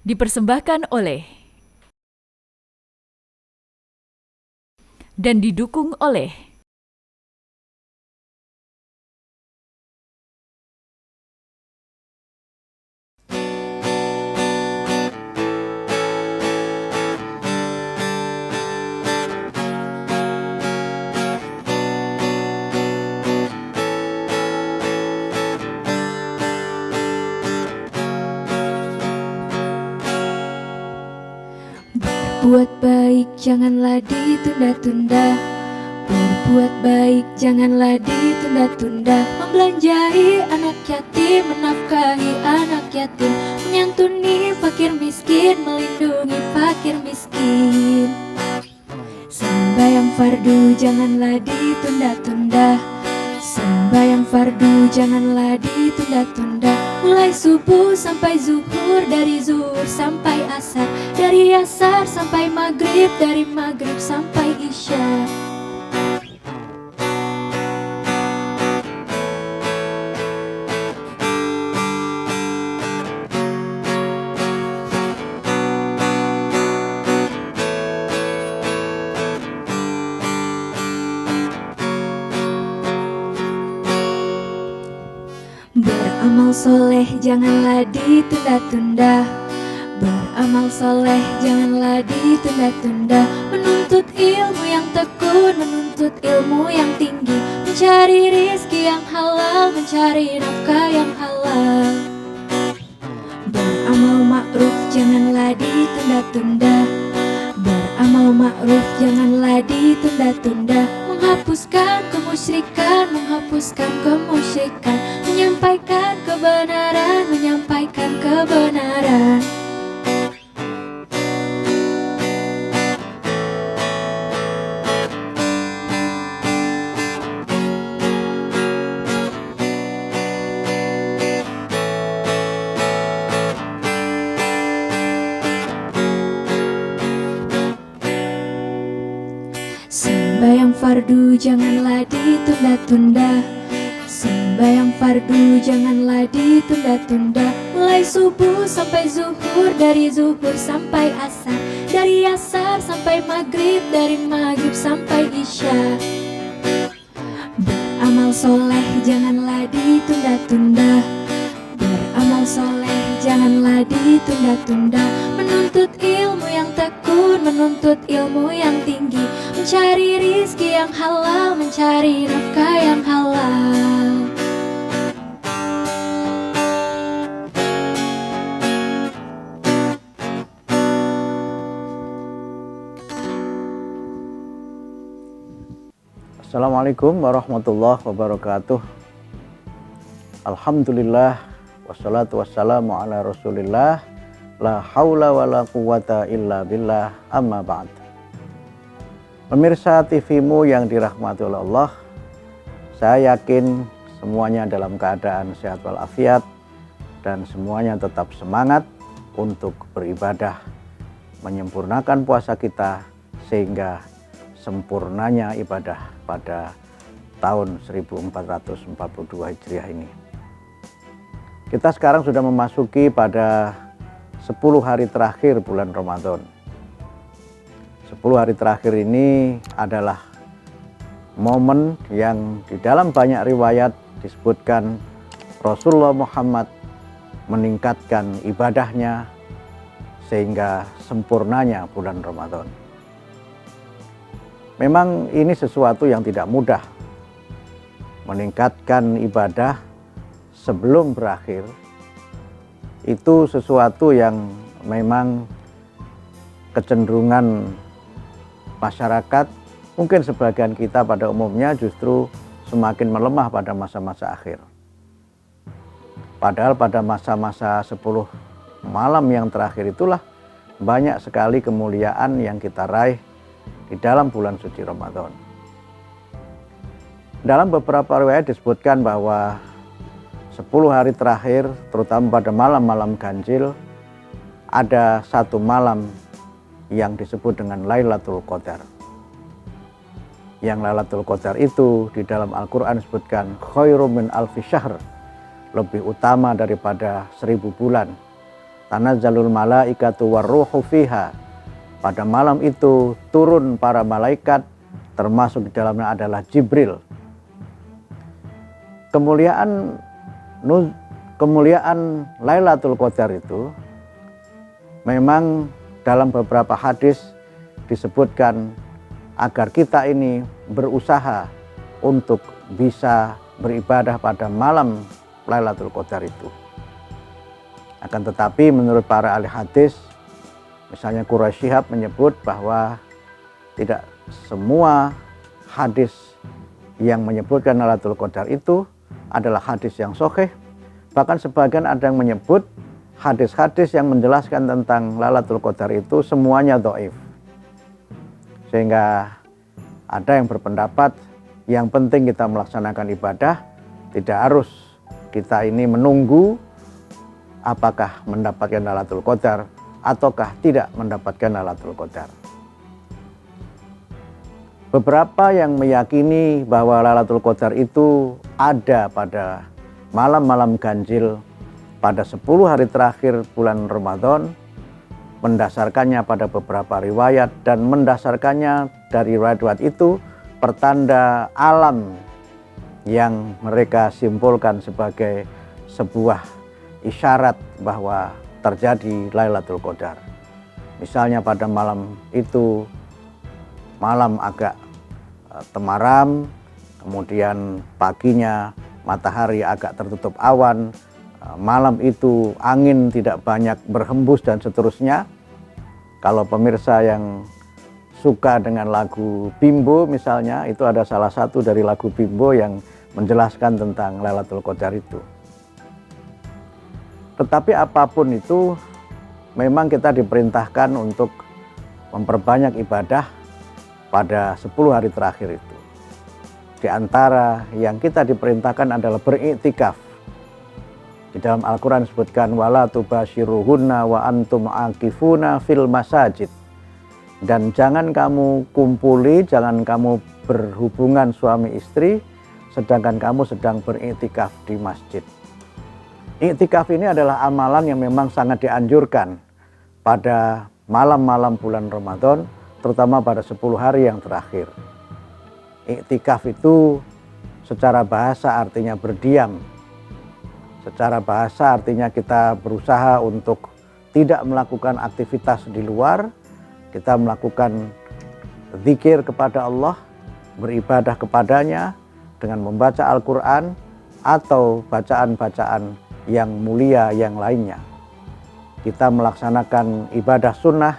Dipersembahkan oleh dan didukung oleh Berbuat baik janganlah ditunda-tunda. Berbuat baik janganlah ditunda-tunda. Membelanjahi anak yatim, menafkahi anak yatim, menyantuni fakir miskin, melindungi fakir miskin. Sembahyang fardu janganlah ditunda-tunda. Sembahyang fardu janganlah ditunda-tunda. Mulai subuh sampai zuhur, dari zuhur sampai asar, dari asar sampai maghrib, dari maghrib sampai isya. Beramal soleh janganlah ditunda-tunda. Beramal soleh janganlah ditunda-tunda. Menuntut ilmu yang tekun, menuntut ilmu yang tinggi, mencari rizki yang halal, mencari nafkah yang halal. Beramal ma'ruf janganlah ditunda-tunda. Beramal ma'ruf janganlah ditunda-tunda. Menghapuskan kemusyrikan, menghapuskan kemusyrikan, menyampaikan kebenaran, menyampaikan kebenaran. Sembahyang fardu janganlah ditunda-tunda. Sembahyang fardu janganlah ditunda-tunda. Mulai subuh sampai zuhur, dari zuhur sampai asar, dari asar sampai maghrib, dari maghrib sampai isya. Beramal soleh janganlah ditunda-tunda. Beramal soleh janganlah ditunda-tunda. Menuntut ilmu yang tekun, menuntut ilmu yang tinggi, mencari rizki yang halal, mencari nafkah yang halal. Assalamualaikum warahmatullahi wabarakatuh. Alhamdulillah, wassalatu wassalamu ala rasulillah, la haula wa la quwata illa billah, amma ba'd. Pemirsa TV-mu yang dirahmati oleh Allah, saya yakin semuanya dalam keadaan sehat walafiat dan semuanya tetap semangat untuk beribadah, menyempurnakan puasa kita sehingga sempurnanya ibadah pada tahun 1442 Hijriah ini. Kita sekarang sudah memasuki pada 10 hari terakhir bulan Ramadan. 10 hari terakhir ini adalah momen yang di dalam banyak riwayat disebutkan Rasulullah Muhammad meningkatkan ibadahnya sehingga sempurnanya bulan Ramadan. Memang ini sesuatu yang tidak mudah, meningkatkan ibadah sebelum berakhir. Itu sesuatu yang memang kecenderungan masyarakat, mungkin sebagian kita pada umumnya justru semakin melemah pada masa-masa akhir. Padahal pada masa-masa 10 malam yang terakhir itulah banyak sekali kemuliaan yang kita raih di dalam bulan suci Ramadan. Dalam beberapa riwayat disebutkan bahwa 10 hari terakhir, terutama pada malam-malam ganjil, ada satu malam yang disebut dengan Lailatul Qadar. Yang Lailatul Qadar itu di dalam Al-Quran disebutkan khairum min alfi syahr, lebih utama daripada 1000 bulan. tanazzalul malaikatu warruhu fiha. Pada malam itu turun para malaikat, termasuk di dalamnya adalah Jibril. Kemuliaan Lailatul Qadar itu memang dalam beberapa hadis disebutkan agar kita ini berusaha untuk bisa beribadah pada malam Lailatul Qadar itu. Akan tetapi menurut para ahli hadis, misalnya Quraisy Shihab menyebut bahwa tidak semua hadis yang menyebutkan Lailatul Qadar itu adalah hadis yang sahih. Bahkan sebagian ada yang menyebut hadis-hadis yang menjelaskan tentang Lailatul Qadar itu semuanya dhaif. Sehingga ada yang berpendapat yang penting kita melaksanakan ibadah, tidak harus kita ini menunggu apakah mendapatkan Lailatul Qadar ataukah tidak mendapatkan Lailatul Qadar. Beberapa yang meyakini bahwa Lailatul Qadar itu ada pada malam-malam ganjil pada 10 hari terakhir bulan Ramadan, mendasarkannya pada beberapa riwayat, dan mendasarkannya dari riwayat itu pertanda alam yang mereka simpulkan sebagai sebuah isyarat bahwa terjadi Lailatul Qadar. Misalnya pada malam itu malam agak temaram, kemudian paginya matahari agak tertutup awan, malam itu angin tidak banyak berhembus dan seterusnya. Kalau pemirsa yang suka dengan lagu Bimbo misalnya, itu ada salah satu dari lagu Bimbo yang menjelaskan tentang Lailatul Qadar itu. Tetapi apapun itu, memang kita diperintahkan untuk memperbanyak ibadah pada 10 hari terakhir itu. Di antara yang kita diperintahkan adalah beriktikaf. Di dalam Al-Quran disebutkan wala tubashiruhunna wa antum aqifuna fil masajid. Dan jangan kamu kumpuli, jangan kamu berhubungan suami istri sedangkan kamu sedang beriktikaf di masjid. Iktikaf ini adalah amalan yang memang sangat dianjurkan pada malam-malam bulan Ramadan, terutama pada 10 hari yang terakhir. Iktikaf itu secara bahasa artinya berdiam. Secara bahasa artinya kita berusaha untuk tidak melakukan aktivitas di luar, kita melakukan zikir kepada Allah, beribadah kepadanya dengan membaca Al-Quran atau bacaan-bacaan yang mulia yang lainnya. Kita melaksanakan ibadah sunnah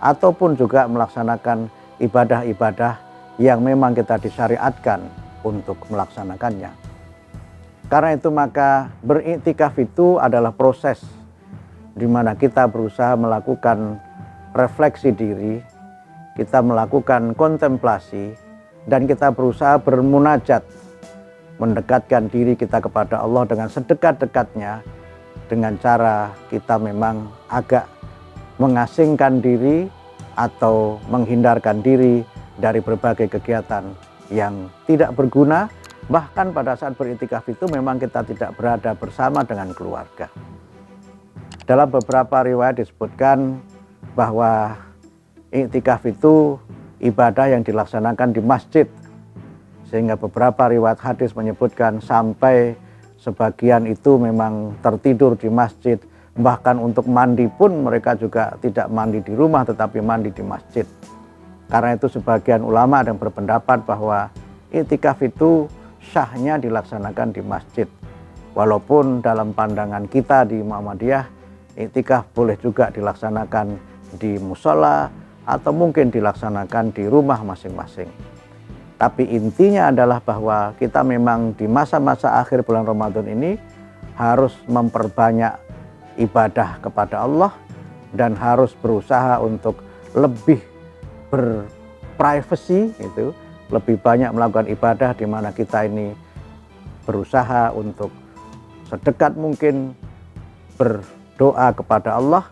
ataupun juga melaksanakan ibadah-ibadah yang memang kita disyariatkan untuk melaksanakannya. Karena itu maka beriktikaf itu adalah proses di mana kita berusaha melakukan refleksi diri, kita melakukan kontemplasi, dan kita berusaha bermunajat, mendekatkan diri kita kepada Allah dengan sedekat-dekatnya, dengan cara kita memang agak mengasingkan diri atau menghindarkan diri dari berbagai kegiatan yang tidak berguna. Bahkan pada saat beriktikaf itu memang kita tidak berada bersama dengan keluarga. Dalam beberapa riwayat disebutkan bahwa iktikaf itu ibadah yang dilaksanakan di masjid, sehingga beberapa riwayat hadis menyebutkan sampai sebagian itu memang tertidur di masjid. Bahkan untuk mandi pun mereka juga tidak mandi di rumah tetapi mandi di masjid. Karena itu sebagian ulama ada yang berpendapat bahwa iktikaf itu syahnya dilaksanakan di masjid. Walaupun dalam pandangan kita di Muhammadiyah, iktikaf boleh juga dilaksanakan di musola atau mungkin dilaksanakan di rumah masing-masing. Tapi intinya adalah bahwa kita memang di masa-masa akhir bulan Ramadan ini harus memperbanyak ibadah kepada Allah dan harus berusaha untuk lebih berprivasi, itu lebih banyak melakukan ibadah di mana kita ini berusaha untuk sedekat mungkin berdoa kepada Allah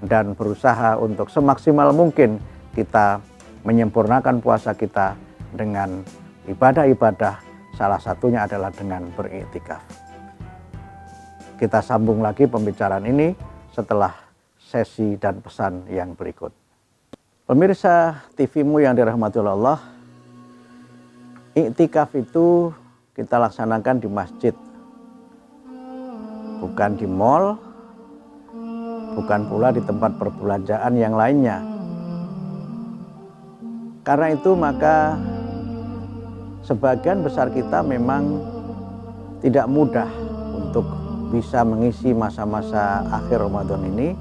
dan berusaha untuk semaksimal mungkin kita menyempurnakan puasa kita dengan ibadah-ibadah, salah satunya adalah dengan beriktikaf. Kita sambung lagi pembicaraan ini setelah sesi dan pesan yang berikut. Pemirsa TV-mu yang dirahmati Allah, iktikaf itu kita laksanakan di masjid, bukan di mal, bukan pula di tempat perbelanjaan yang lainnya. Karena itu maka sebagian besar kita memang tidak mudah untuk bisa mengisi masa-masa akhir Ramadan ini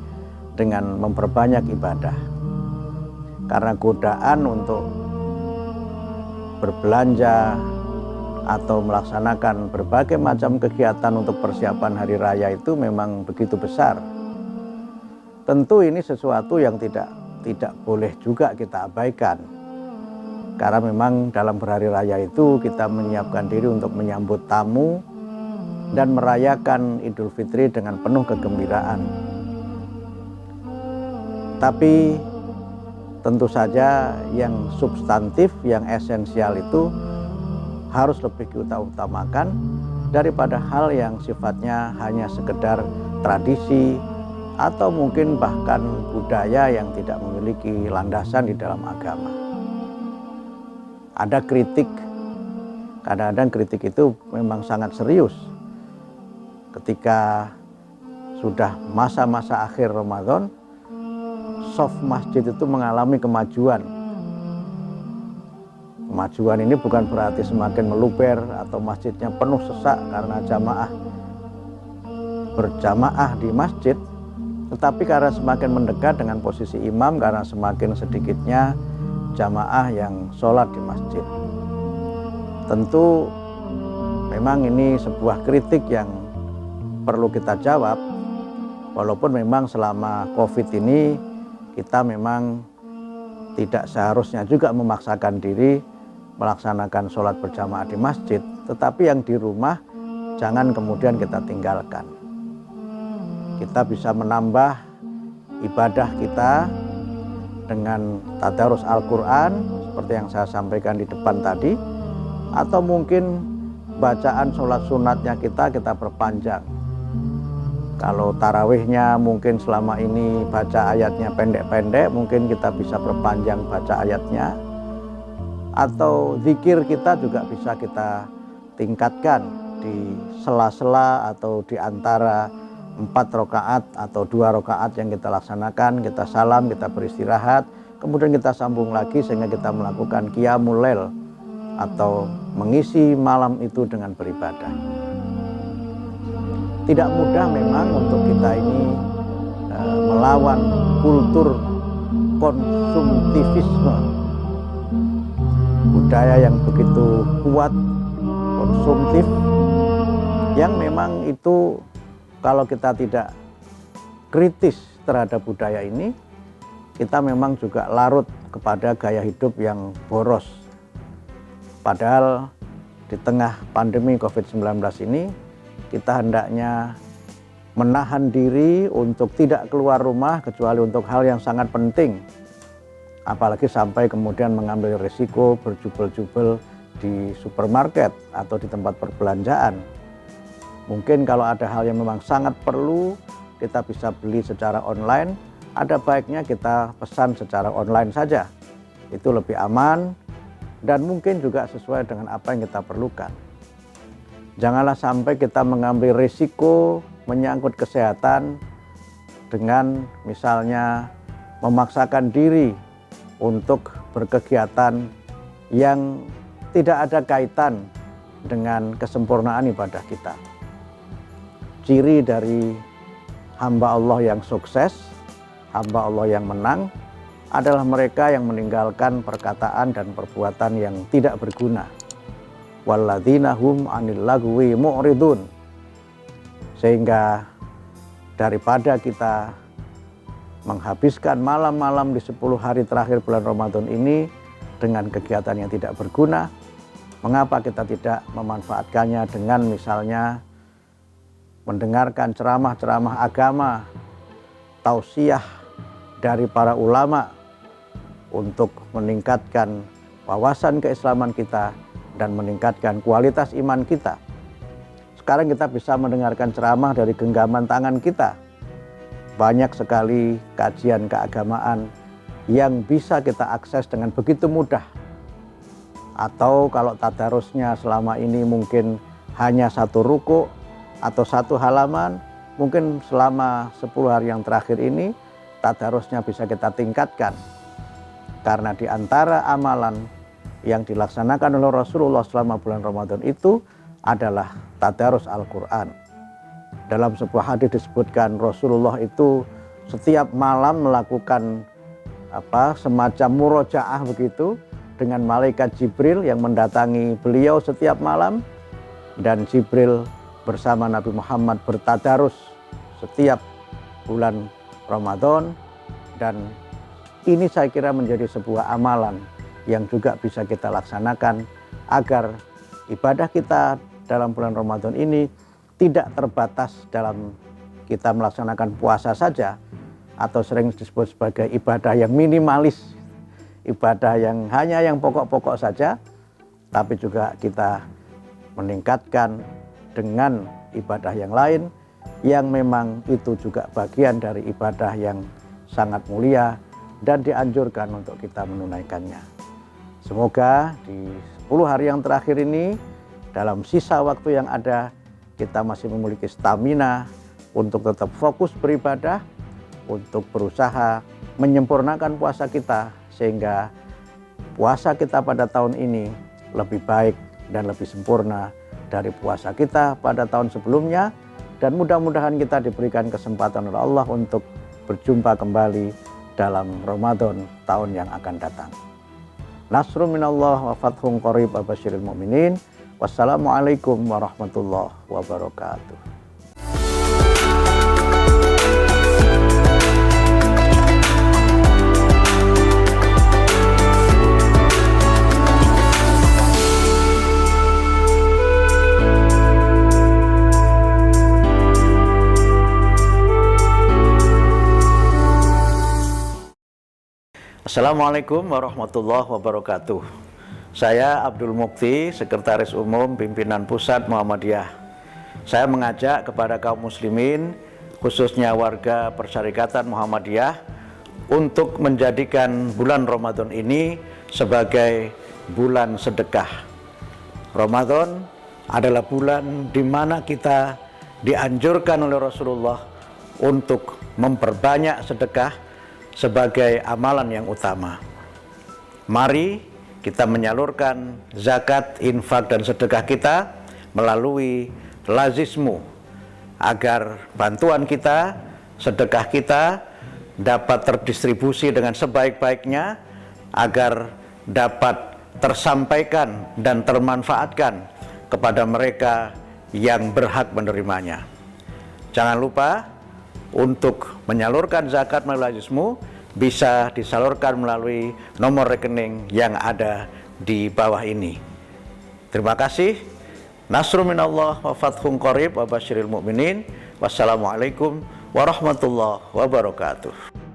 dengan memperbanyak ibadah. Karena godaan untuk berbelanja atau melaksanakan berbagai macam kegiatan untuk persiapan hari raya itu memang begitu besar. Tentu ini sesuatu yang tidak boleh juga kita abaikan. Karena memang dalam berhari raya itu kita menyiapkan diri untuk menyambut tamu dan merayakan Idul Fitri dengan penuh kegembiraan. Tapi tentu saja yang substantif, yang esensial itu harus lebih kita utamakan daripada hal yang sifatnya hanya sekedar tradisi atau mungkin bahkan budaya yang tidak memiliki landasan di dalam agama. Ada kritik, kadang-kadang kritik itu memang sangat serius. Ketika sudah masa-masa akhir Ramadan, soft masjid itu mengalami kemajuan. Kemajuan ini bukan berarti semakin meluber atau masjidnya penuh sesak karena jamaah berjamaah di masjid, tetapi karena semakin mendekat dengan posisi imam, karena semakin sedikitnya jamaah yang sholat di masjid. Tentu memang ini sebuah kritik yang perlu kita jawab, walaupun memang selama COVID ini kita memang tidak seharusnya juga memaksakan diri melaksanakan sholat berjamaah di masjid, tetapi yang di rumah jangan kemudian kita tinggalkan. Kita bisa menambah ibadah kita dengan tadarus Al-Quran seperti yang saya sampaikan di depan tadi, atau mungkin bacaan sholat sunatnya kita perpanjang. Kalau tarawihnya mungkin selama ini baca ayatnya pendek-pendek, mungkin kita bisa perpanjang baca ayatnya. Atau zikir kita juga bisa kita tingkatkan di sela-sela atau di antara 4 rakaat atau 2 rakaat yang kita laksanakan, kita salam, kita beristirahat, kemudian kita sambung lagi sehingga kita melakukan qiyamul lail atau mengisi malam itu dengan beribadah. Tidak mudah memang untuk kita ini melawan kultur konsumtivisme, budaya yang begitu kuat, konsumtif, yang memang itu kalau kita tidak kritis terhadap budaya ini, kita memang juga larut kepada gaya hidup yang boros. Padahal di tengah pandemi COVID-19 ini, kita hendaknya menahan diri untuk tidak keluar rumah kecuali untuk hal yang sangat penting. Apalagi sampai kemudian mengambil risiko berjubel-jubel di supermarket atau di tempat perbelanjaan. Mungkin kalau ada hal yang memang sangat perlu, kita bisa beli secara online, ada baiknya kita pesan secara online saja. Itu lebih aman dan mungkin juga sesuai dengan apa yang kita perlukan. Janganlah sampai kita mengambil risiko menyangkut kesehatan dengan misalnya memaksakan diri untuk berkegiatan yang tidak ada kaitan dengan kesempurnaan ibadah kita. Ciri dari hamba Allah yang sukses, hamba Allah yang menang, adalah mereka yang meninggalkan perkataan dan perbuatan yang tidak berguna. Walladzina hum 'anil lagwi mu'ridun. Sehingga daripada kita menghabiskan malam-malam di 10 hari terakhir bulan Ramadan ini dengan kegiatan yang tidak berguna, mengapa kita tidak memanfaatkannya dengan misalnya mendengarkan ceramah-ceramah agama, tausiah dari para ulama untuk meningkatkan wawasan keislaman kita dan meningkatkan kualitas iman kita. Sekarang kita bisa mendengarkan ceramah dari genggaman tangan kita. banyak sekali kajian keagamaan yang bisa kita akses dengan begitu mudah. Atau kalau tadarusnya selama ini mungkin hanya satu ruku atau satu halaman, mungkin selama 10 hari yang terakhir ini tadarusnya bisa kita tingkatkan. Karena di antara amalan yang dilaksanakan oleh Rasulullah selama bulan Ramadan itu adalah tadarus Al-Quran. Dalam sebuah hadis disebutkan Rasulullah itu setiap malam melakukan semacam murojaah begitu dengan malaikat Jibril yang mendatangi beliau setiap malam, dan Jibril bersama Nabi Muhammad bertadarus setiap bulan Ramadan. Dan ini saya kira menjadi sebuah amalan yang juga bisa kita laksanakan agar ibadah kita dalam bulan Ramadan ini tidak terbatas dalam kita melaksanakan puasa saja, atau sering disebut sebagai ibadah yang minimalis, ibadah yang hanya yang pokok-pokok saja, tapi juga kita meningkatkan dengan ibadah yang lain yang memang itu juga bagian dari ibadah yang sangat mulia dan dianjurkan untuk kita menunaikannya. Semoga di 10 hari yang terakhir ini, dalam sisa waktu yang ada, kita masih memiliki stamina untuk tetap fokus beribadah, untuk berusaha menyempurnakan puasa kita, sehingga puasa kita pada tahun ini lebih baik dan lebih sempurna dari puasa kita pada tahun sebelumnya. Dan mudah-mudahan kita diberikan kesempatan oleh Allah untuk berjumpa kembali dalam Ramadan tahun yang akan datang. Nasrun minallah wa fathun qarib wa basyiril mu'minin. Wassalamualaikum warahmatullahi wabarakatuh. Assalamualaikum warahmatullahi wabarakatuh. Saya Abdul Mukti, Sekretaris Umum Pimpinan Pusat Muhammadiyah. Saya mengajak kepada kaum muslimin, khususnya warga Persyarikatan Muhammadiyah, untuk menjadikan bulan Ramadan ini sebagai bulan sedekah. Ramadan adalah bulan di mana kita dianjurkan oleh Rasulullah untuk memperbanyak sedekah sebagai amalan yang utama. Mari kita menyalurkan zakat, infak, dan sedekah kita melalui lazismu, agar bantuan kita, sedekah kita dapat terdistribusi dengan sebaik-baiknya, agar dapat tersampaikan dan termanfaatkan kepada mereka yang berhak menerimanya. Jangan lupa untuk menyalurkan zakat melalui lazismu bisa disalurkan melalui nomor rekening yang ada di bawah ini. Terima kasih. Nasrun minallah wa fathun qarib wa basyiril mu'minin. Wassalamualaikum warahmatullahi wabarakatuh.